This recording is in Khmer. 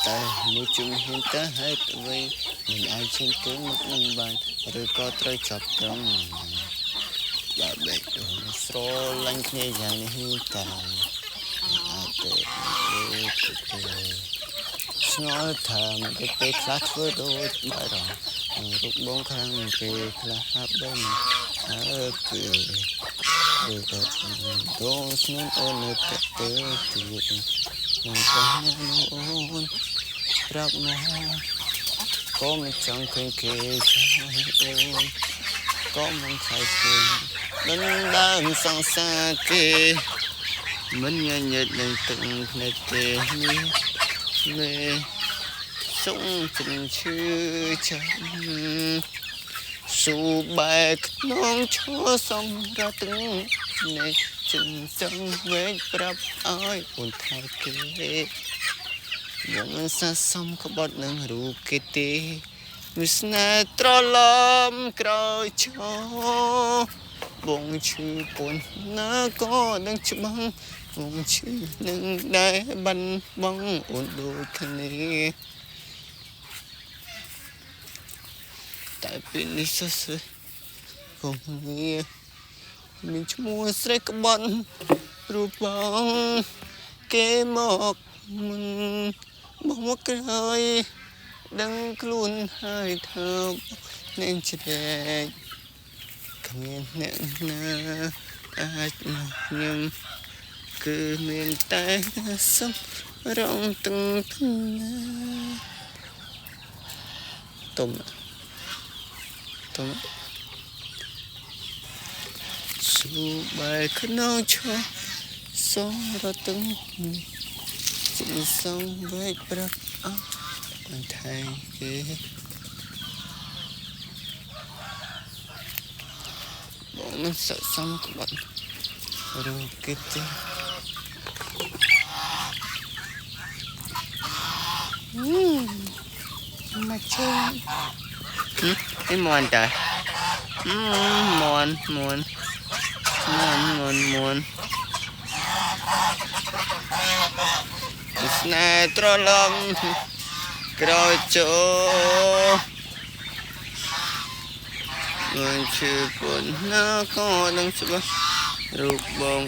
តែមួយជុំហ៊ានទៅហើយទៅវិញមិនអាចឈានទៅមុខនឹងបានឬក៏ត្រូវចាប់ត្រង់បើបែកទៅស្រឡាញ់គ្នាយ៉ាងនេះតែអាចទៅស្ងល់ថាមិនទៅពេលខ្លះធ្វើដូចបារម្ភរូបបងខ្លាំងពេលខ្លះហាប់ដឹងហើយគឺដូចដូនស្មានអូននៅតែទៅទៀតនឹងតែអូនប្រាប់មកក៏មិនចង់ឃើញគេអូនក៏មិនខៃគេមិនបានសង្សារគេមិនញញឹតនឹងទឹកភ្នែកគេនេះមេសុំជំឈឺចាំស៊ូបែកក្នុងឈរសម្រាប់ទាំងនេះចិនចង់វែងប្រាប់ឲ្យអូនថែគេបងមិនសះសំក្បត់នឹងរូបគេទេវាស្នេហ៍ត្រឡំក្រោយឈរបងឈឺពន់ណាក៏នឹងច្បាំងបងឈឺនឹងដែរបាត់បង់អូនដូចគ្នាតែពេលនេះសោះកុំងារមានឈ្មោះស្រីក្បត់រូបបងគេមកមិនបងមកក្រោយដឹងខ្លួនហើយថានឹងជ្រែកគ្មានអ្នកណាអាចមកញឹមគឺមានតែសំរងទាំងភ្នែកទុំស៊ូបែកក្នុងឈរសម្រាប់ទាំងចិនសងវែកប្រាប់អស់មិនថៃគេបងមិនស័ក្តិសមក្បត់រូបគេទេមកជើងឯមន់តាមន់ស្នេហ៍ត្រឡំក្រោយចូលមិនឈឺពន់ណាក៏នឹងច្បាស់រូបបង